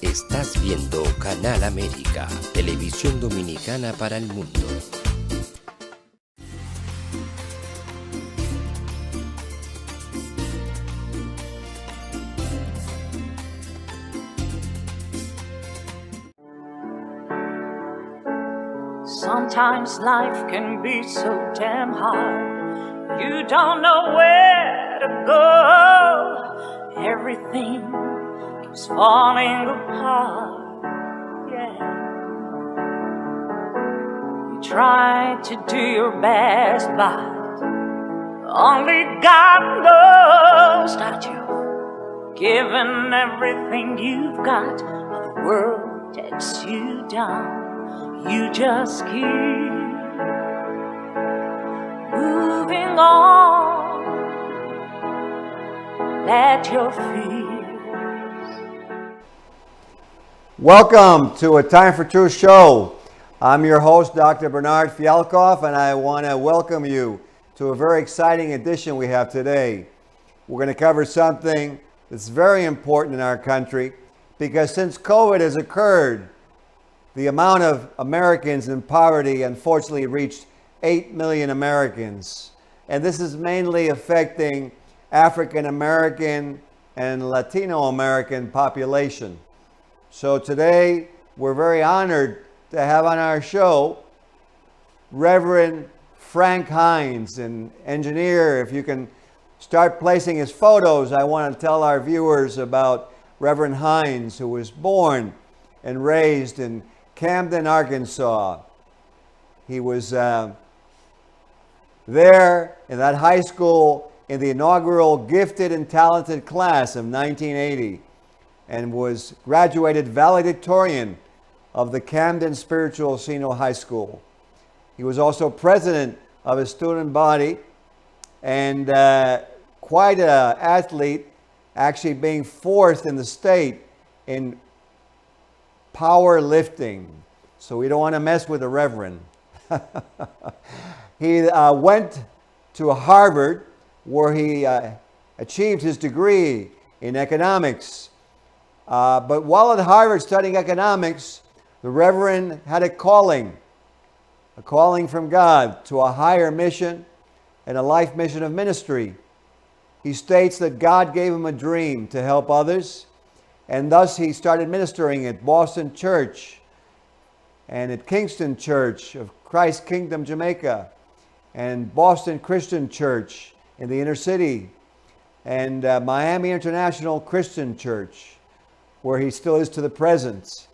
Estás viendo Canal América, televisión dominicana para el mundo. Sometimes life can be so damn hard. You don't know where to go. Everything keeps falling apart. Yeah. You try to do your best, but only God knows that you've given everything you've got, but the world takes you down. You just keep moving on. Let your fears. Welcome to A Time for Truth show. I'm your host, Dr. Bernard Fialkoff, and I want to welcome you to a very exciting edition we have today. We're going to cover something that's very important in our country because since COVID has occurred, the amount of Americans in poverty unfortunately reached 8 million Americans. And this is mainly affecting African American and Latino American population. So today we're very honored to have on our show Reverend Frank Hines, an engineer. If you can start placing his photos, I want to tell our viewers about Reverend Hines, who was born and raised in Camden, Arkansas. He was there in that high school in the inaugural Gifted and Talented class of 1980 and was graduated valedictorian of the Camden Spiritual Senior High School. He was also president of his student body and quite an athlete, actually being fourth in the state in power lifting. So we don't want to mess with the Reverend. He went to Harvard where he achieved his degree in economics. But while at Harvard studying economics, the Reverend had a calling from God to a higher mission and a life mission of ministry. He states that God gave him a dream to help others, and thus he started ministering at Boston Church and at Kingston Church of Christ Kingdom, Jamaica, and Boston Christian Church in the inner city, and Miami International Christian Church, where he still is to the present.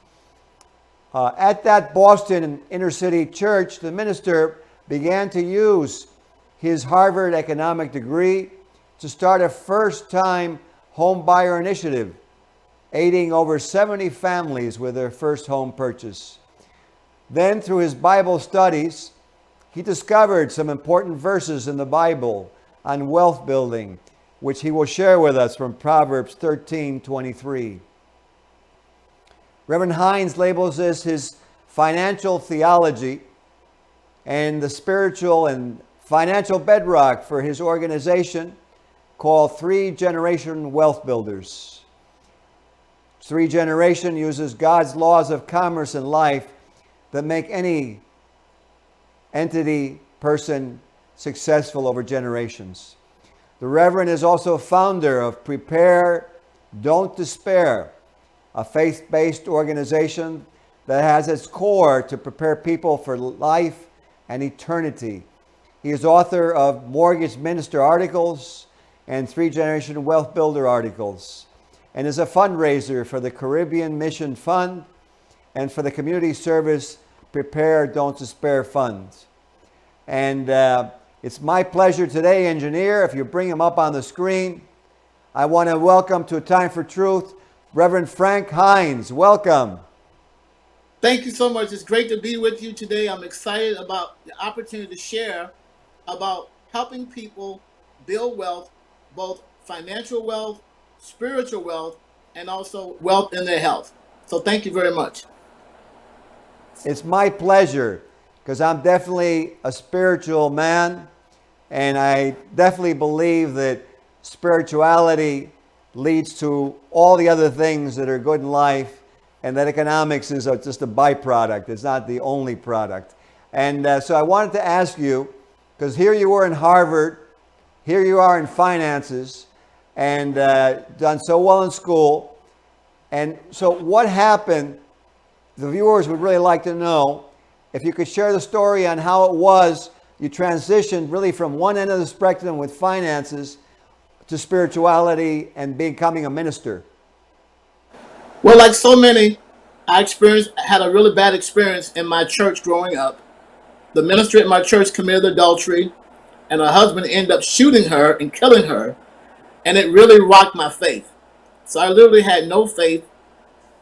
At that Boston inner city church, the minister began to use his Harvard economic degree to start a first-time home buyer initiative, aiding over 70 families with their first home purchase. Then, through his Bible studies, he discovered some important verses in the Bible on wealth building, which he will share with us from Proverbs 13:23. Reverend Hines labels this his financial theology and the spiritual and financial bedrock for his organization called 3 Generation Wealth Builders. 3 Generation uses God's laws of commerce and life that make any entity, person successful over generations. The Reverend is also founder of Prepare, Don't Despair, a faith-based organization that has its core to prepare people for life and eternity. He is author of Mortgage Minister articles and 3 Generation Wealth Builder articles, and is a fundraiser for the Caribbean Mission Fund and for the community service Prepare, Don't Despair Fund. And it's my pleasure today, engineer, if you bring him up on the screen, I want to welcome to A Time for Truth, Reverend Frank Hines. Welcome. Thank you so much. It's great to be with you today. I'm excited about the opportunity to share about helping people build wealth, both financial wealth, spiritual wealth, and also wealth in their health. So thank you very much. It's my pleasure because I'm definitely a spiritual man, and I definitely believe that spirituality leads to all the other things that are good in life, and that economics is just a byproduct. It's not the only product. And so I wanted to ask you, because here you were in Harvard, here you are in finances, and done so well in school. And so what happened, the viewers would really like to know, if you could share the story on how it was you transitioned really from one end of the spectrum with finances to spirituality and becoming a minister. Well, like so many, had a really bad experience in my church growing up. The minister at my church committed adultery, and her husband ended up shooting her and killing her, and it really rocked my faith. So I literally had no faith.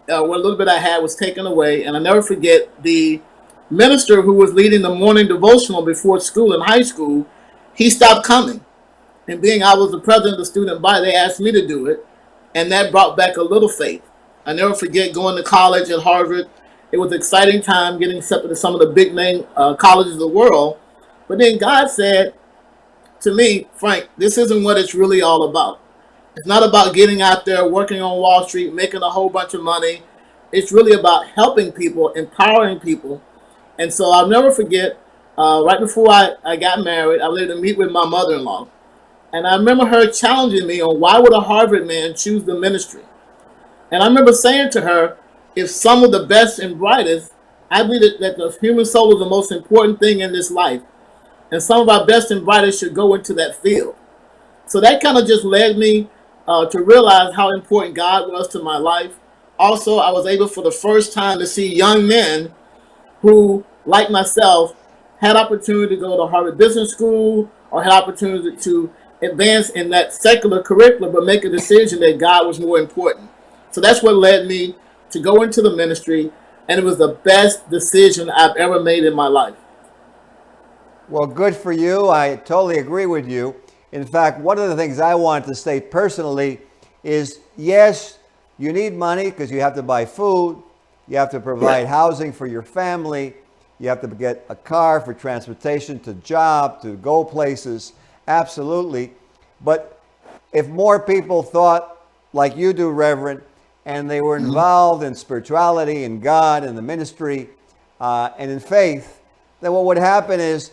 What little bit I had was taken away, and I never forget the minister who was leading the morning devotional before school in high school. He stopped coming, and being I was the president of the student body, they asked me to do it, and that brought back a little faith. I never forget going to college at Harvard. It was an exciting time getting accepted to some of the big name colleges of the world. But then God said to me, Frank, this isn't what it's really all about. It's not about getting out there, working on Wall Street, making a whole bunch of money. It's really about helping people, empowering people. And so I'll never forget, right before I got married, I was able to meet with my mother-in-law. And I remember her challenging me on why would a Harvard man choose the ministry. And I remember saying to her, if some of the best and brightest, I believe that the human soul is the most important thing in this life. And some of our best and brightest should go into that field. So that kind of just led me to realize how important God was to my life. Also, I was able for the first time to see young men who, like myself, had opportunity to go to Harvard Business School or had opportunity to advance in that secular curriculum, but make a decision that God was more important. So that's what led me to go into the ministry, and it was the best decision I've ever made in my life. Well, good for you. I totally agree with you. In fact, one of the things I wanted to state personally is, yes, you need money because you have to buy food, you have to provide housing for your family, you have to get a car for transportation to job, to go places, absolutely. But if more people thought like you do, Reverend, and they were involved in spirituality and God and the ministry and in faith, then what would happen is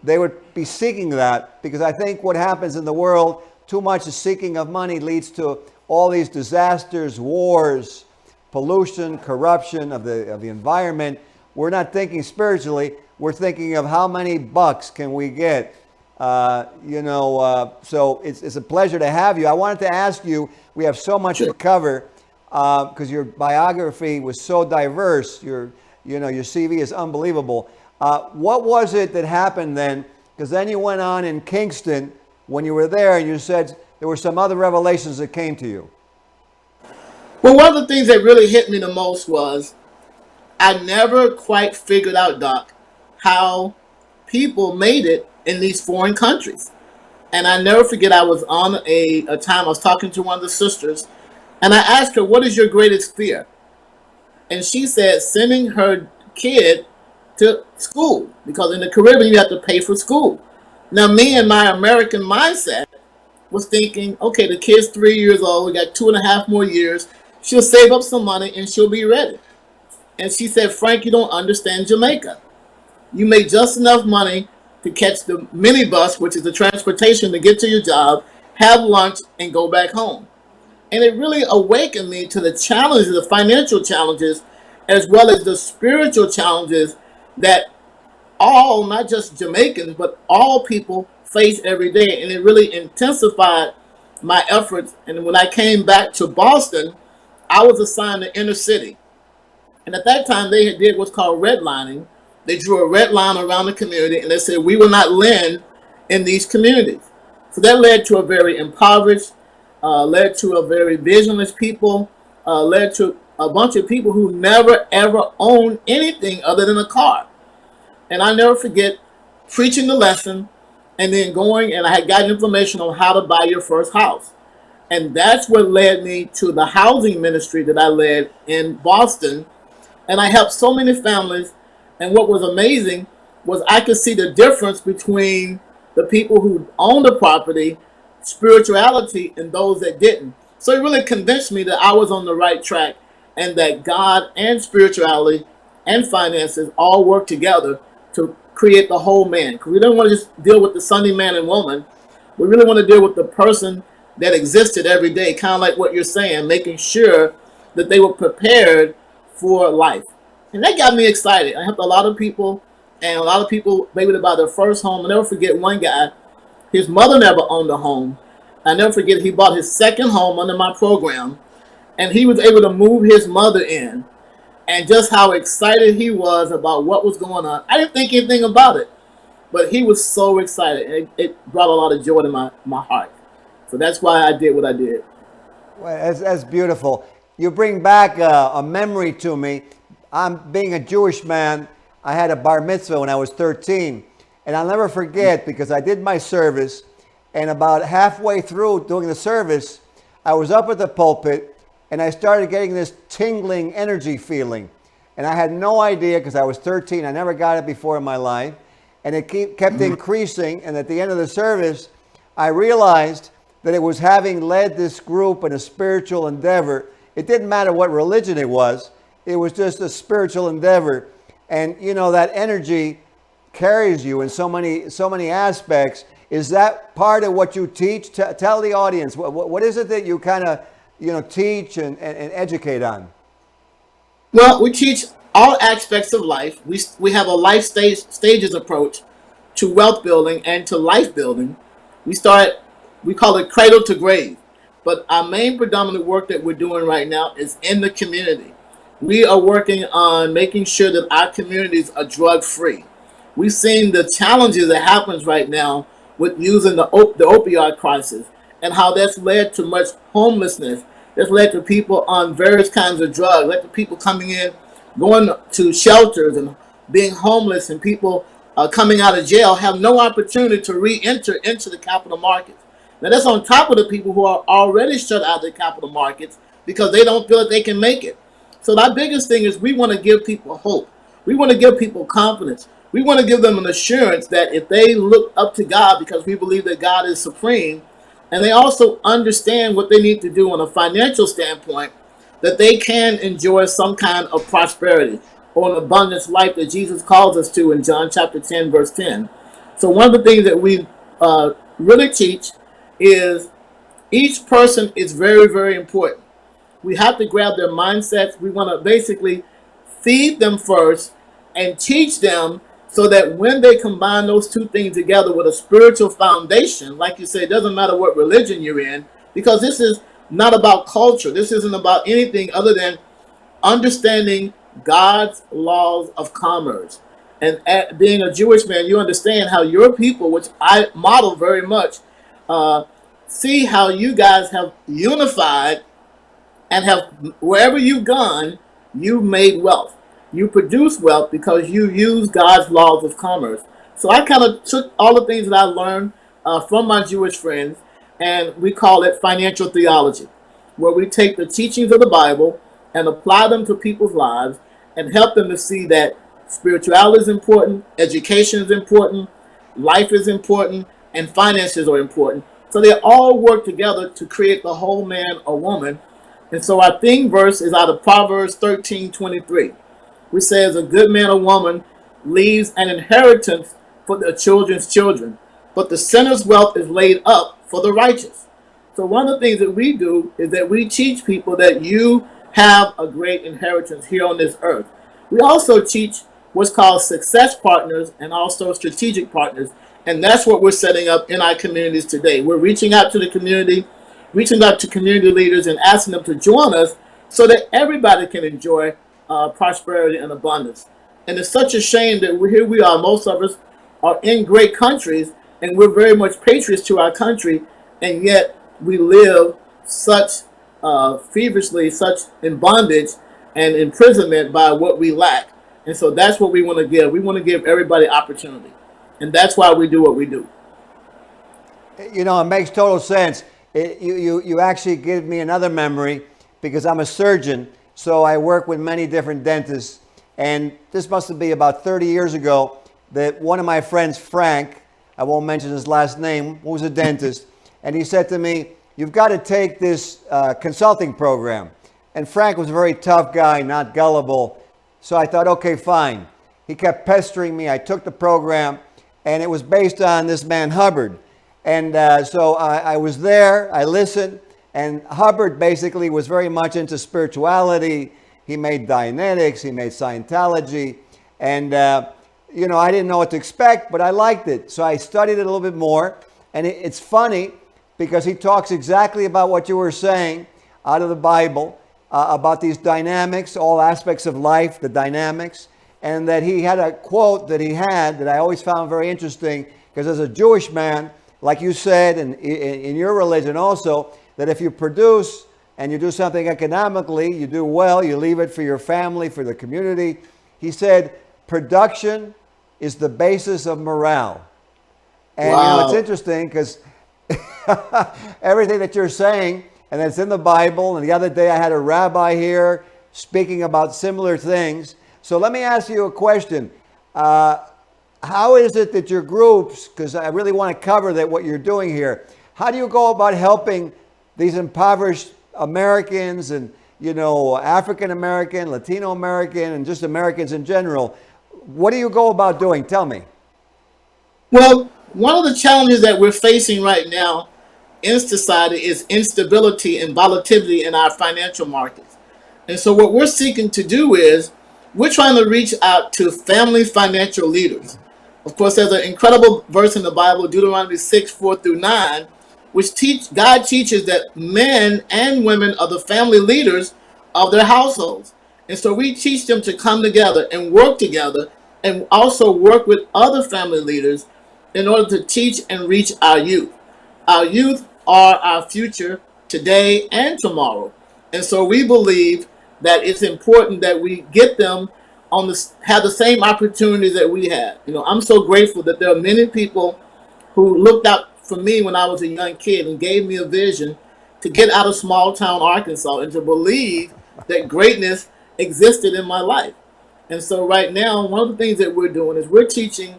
they would be seeking that, because I think what happens in the world, too much seeking of money leads to all these disasters, wars, pollution, corruption of the environment. We're not thinking spiritually. We're thinking of how many bucks can we get. So it's a pleasure to have you. I wanted to ask you, we have so much to cover because your biography was so diverse. Your CV is unbelievable. What was it that happened then? Because then you went on in Kingston when you were there, and you said there were some other revelations that came to you. Well, one of the things that really hit me the most was I never quite figured out, Doc, how people made it in these foreign countries. And I never forget, I was on a time I was talking to one of the sisters, and I asked her, what is your greatest fear? And she said sending her kid to school, because in the Caribbean you have to pay for school. Now, me and my American mindset was thinking, okay, the kid's 3 years old, we got 2.5 more years, she'll save up some money and she'll be ready. And she said, Frank, you don't understand Jamaica. You make just enough money to catch the minibus, which is the transportation to get to your job, have lunch, and go back home. And it really awakened me to the challenges, the financial challenges, as well as the spiritual challenges that all, not just Jamaicans, but all people face every day. And it really intensified my efforts. And when I came back to Boston, I was assigned to inner city. And at that time, they did what's called redlining. They drew a red line around the community, and they said, we will not lend in these communities. So that led to a very impoverished, led to a very visionless people, led to a bunch of people who never, ever owned anything other than a car. And I never forget preaching the lesson and then going, and I had gotten information on how to buy your first house. And that's what led me to the housing ministry that I led in Boston. And I helped so many families. And what was amazing was I could see the difference between the people who owned the property, spirituality, and those that didn't. So it really convinced me that I was on the right track. and that God and spirituality and finances all work together to create the whole man. Because we don't want to just deal with the Sunday man and woman. We really want to deal with the person that existed every day, kind of like what you're saying, making sure that they were prepared for life. And that got me excited. I helped a lot of people, and a lot of people maybe to buy their first home. I'll never forget one guy, his mother never owned a home. I never forget he bought his second home under my program, and he was able to move his mother in, and just how excited he was about what was going on. I didn't think anything about it, but he was so excited, and it brought a lot of joy to my heart. So that's why I did what I did. Well, that's beautiful. You bring back a memory to me. I'm being a Jewish man. I had a bar mitzvah when I was 13, and I'll never forget because I did my service, and about halfway through doing the service, I was up at the pulpit, and I started getting this tingling energy feeling, and I had no idea because I was 13. I never got it before in my life, and it kept increasing. And at the end of the service, I realized that it was having led this group in a spiritual endeavor. It didn't matter what religion it was just a spiritual endeavor. And you know, that energy carries you in so many aspects. Is that part of what you teach? Tell the audience, what is it that you kind of teach and educate on? Well, we teach all aspects of life. We have a life stages approach to wealth building and to life building. We call it cradle to grave. But our main predominant work that we're doing right now is in the community. We are working on making sure that our communities are drug free. We've seen the challenges that happens right now with using the opioid crisis, and how that's led to much homelessness. That's led to people on various kinds of drugs, led to people coming in, going to shelters and being homeless, and people coming out of jail have no opportunity to re-enter into the capital markets. Now that's on top of the people who are already shut out of the capital markets because they don't feel that they can make it. So our biggest thing is we want to give people hope. We want to give people confidence. We want to give them an assurance that if they look up to God, because we believe that God is supreme, and they also understand what they need to do on a financial standpoint, that they can enjoy some kind of prosperity or an abundance life that Jesus calls us to in John chapter 10, verse 10. So one of the things that we really teach is each person is very, very important. We have to grab their mindsets. We want to basically feed them first and teach them so that when they combine those two things together with a spiritual foundation, like you say, it doesn't matter what religion you're in, because this is not about culture. This isn't about anything other than understanding God's laws of commerce. And being a Jewish man, you understand how your people, which I model very much, see how you guys have unified and have, wherever you've gone, you've made wealth. You produce wealth because you use God's laws of commerce. So I kind of took all the things that I learned from my Jewish friends, and we call it financial theology, where we take the teachings of the Bible and apply them to people's lives and help them to see that spirituality is important, education is important, life is important, and finances are important. So they all work together to create the whole man or woman. And so our theme verse is out of Proverbs 13:23, which says, a good man or woman leaves an inheritance for their children's children, but the sinner's wealth is laid up for the righteous. So one of the things that we do is that we teach people that you have a great inheritance here on this earth. We also teach what's called success partners and also strategic partners. And that's what we're setting up in our communities today. We're reaching out to the community, reaching out to community leaders and asking them to join us so that everybody can enjoy prosperity and abundance. And it's such a shame that here we are, most of us are in great countries and we're very much patriots to our country, and yet we live such feverishly, such in bondage and imprisonment by what we lack. And so that's what we want to give. We want to give everybody opportunity. And that's why we do what we do. You know, it makes total sense. You actually give me another memory because I'm a surgeon, so I work with many different dentists. And this must be about 30 years ago that one of my friends, Frank, I won't mention his last name, was a dentist. And he said to me, you've got to take this consulting program. And Frank was a very tough guy, not gullible. So I thought, okay, fine. He kept pestering me. I took the program, and it was based on this man, Hubbard. And so I was there, I listened, and Hubbard basically was very much into spirituality. He made Dianetics, he made Scientology, and I didn't know what to expect, but I liked it. So I studied it a little bit more, and it's funny because he talks exactly about what you were saying out of the Bible, about these dynamics, all aspects of life, the dynamics, and that he had a quote that he had that I always found very interesting, because as a Jewish man, like you said, and in your religion also, that if you produce and you do something economically, you do well, you leave it for your family, for the community. He said, production is the basis of morale. And Wow. it's interesting because everything that you're saying, and it's in the Bible, and the other day I had a rabbi here speaking about similar things. So let me ask you a question. How is it that your groups, because I really want to cover that what you're doing here, how do you go about helping these impoverished Americans and, African American, Latino American, and just Americans in general? What do you go about doing? Tell me. Well, one of the challenges that we're facing right now in society is instability and volatility in our financial markets. And so what we're seeking to do is we're trying to reach out to family financial leaders. Of course, there's an incredible verse in the Bible, Deuteronomy 6:4-9, which God teaches that men and women are the family leaders of their households. And so we teach them to come together and work together, and also work with other family leaders in order to teach and reach our youth. Our youth are our future today and tomorrow. And so we believe that it's important that we get them have the same opportunities that we had. I'm so grateful that there are many people who looked out for me when I was a young kid and gave me a vision to get out of small town Arkansas and to believe that greatness existed in my life. And so right now, one of the things that we're doing is we're teaching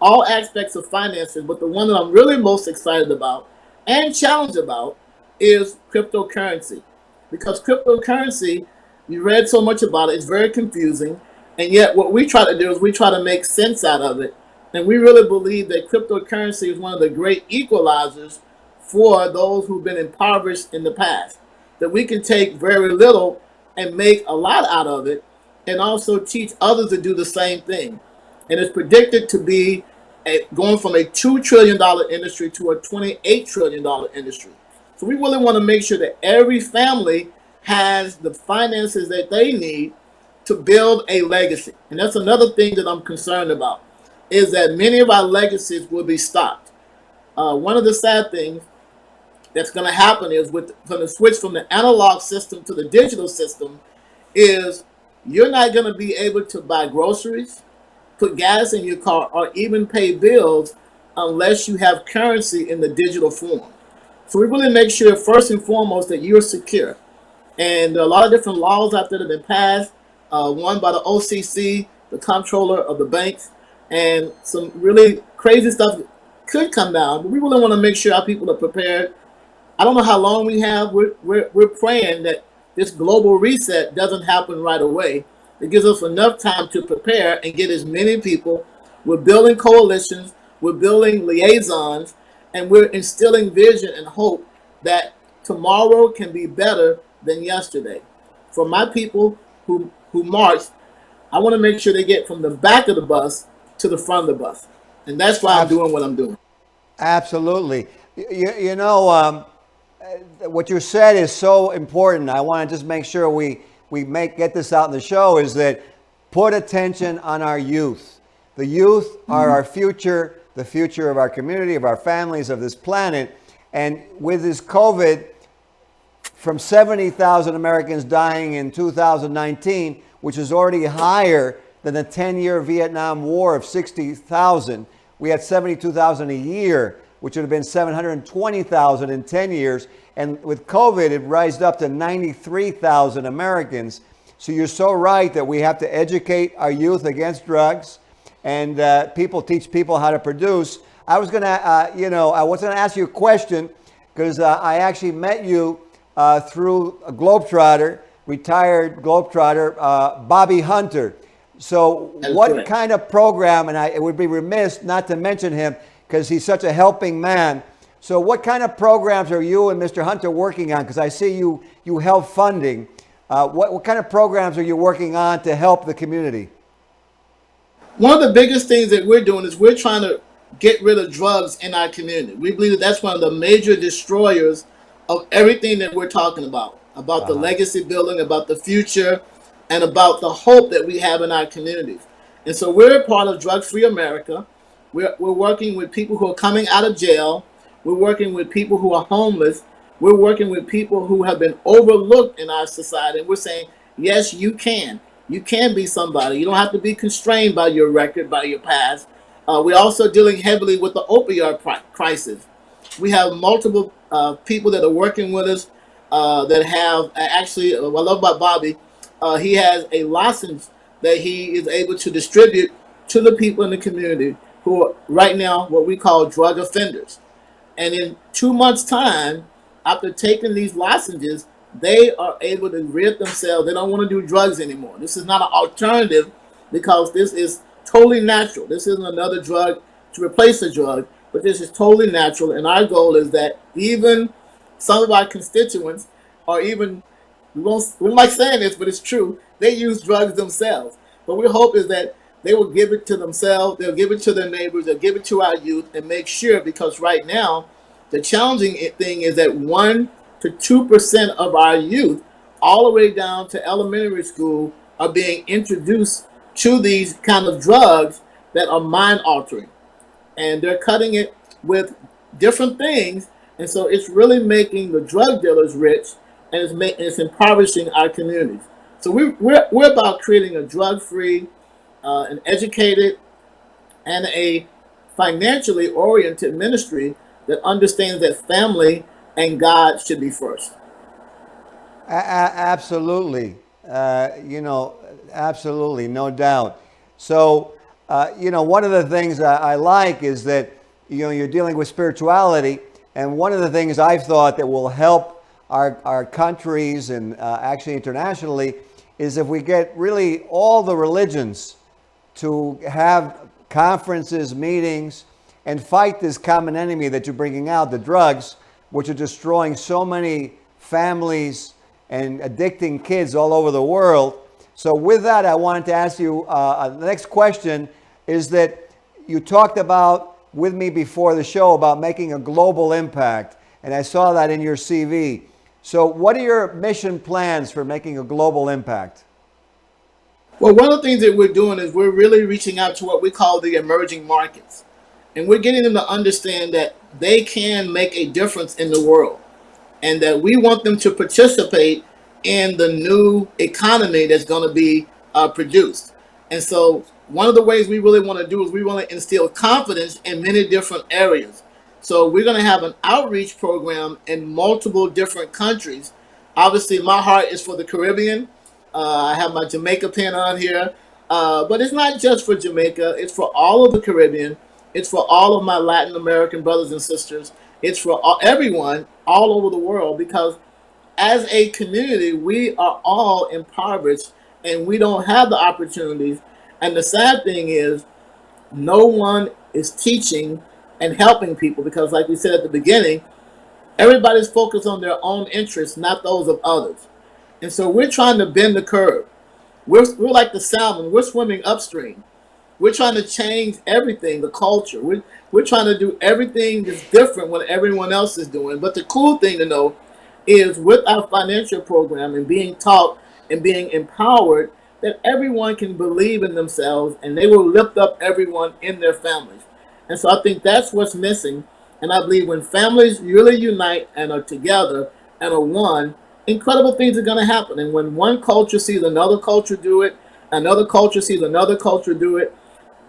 all aspects of finances, but the one that I'm really most excited about and challenged about is cryptocurrency. Because cryptocurrency, you read so much about it, it's very confusing, and yet what we try to do is we try to make sense out of it. And we really believe that cryptocurrency is one of the great equalizers for those who've been impoverished in the past. That we can take very little and make a lot out of it, and also teach others to do the same thing. And it's predicted to be going from a $2 trillion industry to a $28 trillion industry. So we really want to make sure that every family has the finances that they need to build a legacy. And that's another thing that I'm concerned about, is that many of our legacies will be stopped. One of the sad things that's going to happen is with the switch from the analog system to the digital system is you're not going to be able to buy groceries, put gas in your car, or even pay bills unless you have currency in the digital form. So we really make sure first and foremost that you're secure. And there are a lot of different laws out there that have been passed, one by the OCC, the comptroller of the banks, and some really crazy stuff could come down. But we really want to make sure our people are prepared. I don't know how long we have. We're praying that this global reset doesn't happen right away. It gives us enough time to prepare and get as many people. We're building coalitions, we're building liaisons, and we're instilling vision and hope that tomorrow can be better than yesterday. For my people who marched, I want to make sure they get from the back of the bus to the front of the bus. And that's why I'm doing what I'm doing. Absolutely. What you said is so important. I want to just make sure we get this out in the show, is that put attention on our youth. The youth are our future, the future of our community, of our families, of this planet. And with this COVID, from 70,000 Americans dying in 2019, which is already higher than the 10-year Vietnam War of 60,000, we had 72,000 a year, which would have been 720,000 in 10 years. And with COVID, it rised up to 93,000 Americans. So you're so right that we have to educate our youth against drugs, and teach people how to produce. I was going to, I was going to ask you a question, because I actually met you through a Globetrotter, retired Globetrotter, Bobby Hunter. So That is what correct. kind of program, and it would be remiss not to mention him because he's such a helping man. So what kind of programs are you and Mr. Hunter working on? Because I see you help funding. What kind of programs are you working on to help the community? One of the biggest things that we're doing is we're trying to get rid of drugs in our community. We believe that that's one of the major destroyers of everything that we're talking about the legacy building, about the future, and about the hope that we have in our communities. And so we're a part of Drug Free America. We're working with people who are coming out of jail. We're working with people who are homeless. We're working with people who have been overlooked in our society. And we're saying, yes, you can. You can be somebody. You don't have to be constrained by your record, by your past. We're also dealing heavily with the opioid crisis. We have multiple people that are working with us that have actually, what I love about Bobby, he has a license that he is able to distribute to the people in the community who are right now what we call drug offenders. And in 2 months' time, after taking these lozenges, they are able to rid themselves. They don't want to do drugs anymore. This is not an alternative because this is totally natural. This isn't another drug to replace a drug, but this is totally natural. And our goal is that even some of our constituents, or even, we don't like saying this, but it's true, they use drugs themselves. But we hope is that they will give it to themselves, they'll give it to their neighbors, they'll give it to our youth, and make sure, because right now, the challenging thing is that 1 to 2% of our youth, all the way down to elementary school, are being introduced to these kind of drugs that are mind altering. And they're cutting it with different things. And so it's really making the drug dealers rich, and it's impoverishing our communities. So we're about creating a drug-free, an educated, and a financially oriented ministry that understands that family and God should be first. Absolutely. Absolutely, no doubt. So, one of the things I like is that, you're dealing with spirituality. And one of the things I've thought that will help our countries and actually internationally is if we get really all the religions to have conferences, meetings, and fight this common enemy that you're bringing out, the drugs, which are destroying so many families and addicting kids all over the world. So with that, I wanted to ask you, the next question is that you talked about with me before the show about making a global impact, and I saw that in your CV. So what are your mission plans for making a global impact? Well, one of the things that we're doing is we're really reaching out to what we call the emerging markets. And we're getting them to understand that they can make a difference in the world, and that we want them to participate in the new economy that's going to be produced. And so one of the ways we really want to do is we want to instill confidence in many different areas. So we're going to have an outreach program in multiple different countries. Obviously, my heart is for the Caribbean. I have my Jamaica pin on here. But it's not just for Jamaica. It's for all of the Caribbean. It's for all of my Latin American brothers and sisters. It's for everyone all over the world, because as a community, we are all impoverished and we don't have the opportunities. And the sad thing is, no one is teaching and helping people because, like we said at the beginning, everybody's focused on their own interests, not those of others. And so we're trying to bend the curve. We're like the salmon, we're swimming upstream. We're trying to change everything, the culture. We're trying to do everything that's different what everyone else is doing. But the cool thing to know is with our financial program and being taught and being empowered, that everyone can believe in themselves and they will lift up everyone in their families. And so I think that's what's missing. And I believe when families really unite and are together and are one, incredible things are going to happen. And when one culture sees another culture do it, another culture sees another culture do it,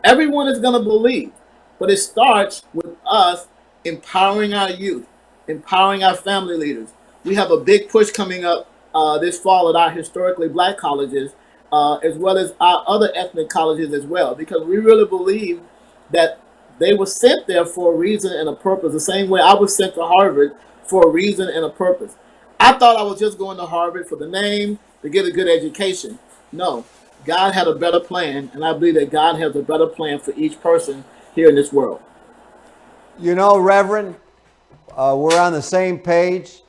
everyone is going to believe. But it starts with us empowering our youth, empowering our family leaders. We have a big push coming up this fall at our historically black colleges, as well as our other ethnic colleges as well, because we really believe that they were sent there for a reason and a purpose, the same way I was sent to Harvard for a reason and a purpose. I thought I was just going to Harvard for the name, to get a good education. No, God had a better plan, and I believe that God has a better plan for each person here in this world. You know, Reverend, we're on the same page.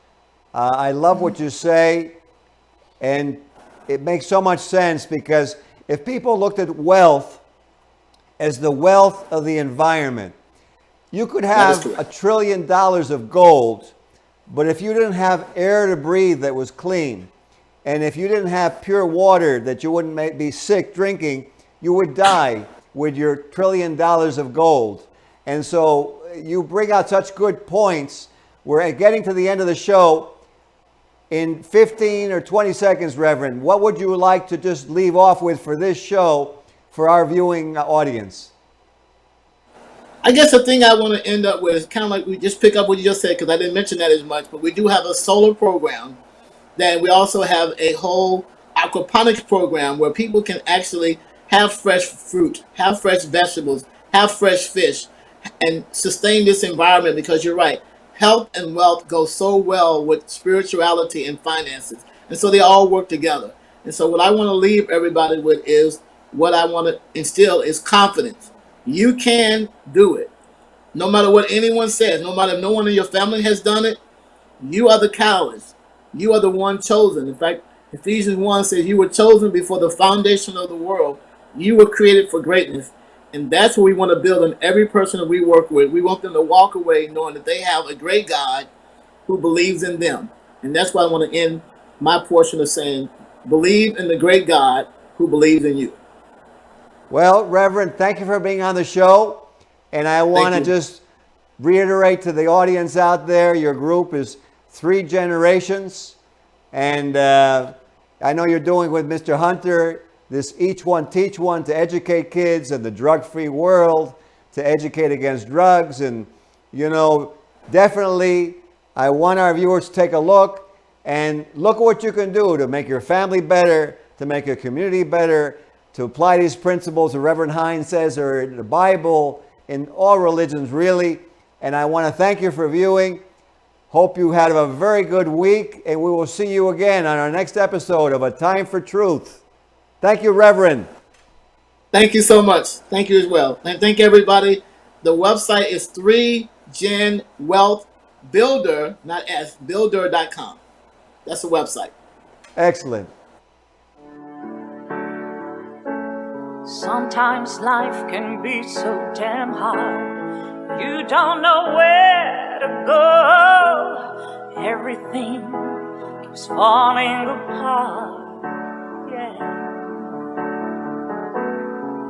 I love what you say, and it makes so much sense because if people looked at wealth as the wealth of the environment, you could have $1 trillion of gold, but if you didn't have air to breathe that was clean, and if you didn't have pure water that you wouldn't be sick drinking, you would die with your $1 trillion of gold. And so you bring out such good points. We're getting to the end of the show. In 15 or 20 seconds, Reverend, what would you like to just leave off with for this show for our viewing audience? I guess the thing I want to end up with is kind of like we just pick up what you just said, because I didn't mention that as much, but we do have a solar program. Then we also have a whole aquaponics program where people can actually have fresh fruit, have fresh vegetables, have fresh fish, and sustain this environment, because you're right. Health and wealth go so well with spirituality and finances. And so they all work together. And so what I want to leave everybody with is, what I want to instill is confidence. You can do it. No matter what anyone says, no matter if no one in your family has done it, you are the catalyst. You are the one chosen. In fact, Ephesians 1 says you were chosen before the foundation of the world. You were created for greatness. And that's what we want to build in every person that we work with. We want them to walk away knowing that they have a great God who believes in them. And that's why I want to end my portion of saying, believe in the great God who believes in you. Well, Reverend, thank you for being on the show. And I want to just reiterate to the audience out there, your group is 3 generations. And I know you're doing with Mr. Hunter this Each One Teach One to educate kids in the drug-free world, to educate against drugs. And, you know, definitely I want our viewers to take a look and look at what you can do to make your family better, to make your community better, to apply these principles that Reverend Hines says are in the Bible, in all religions really. And I want to thank you for viewing. Hope you had a very good week, and we will see you again on our next episode of A Time for Truth. Thank you, Reverend. Thank you so much. Thank you as well. And thank everybody. The website is 3genwealthbuilder, not S, builder.com. That's the website. Excellent. Sometimes life can be so damn hard. You don't know where to go. Everything keeps falling apart. Yeah.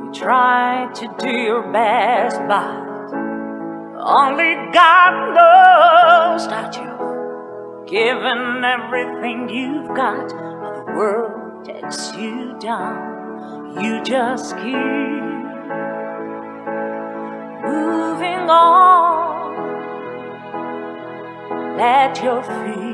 You try to do your best, but only God knows that you've given everything you've got, but the world takes you down. You just keep moving on. Let your feet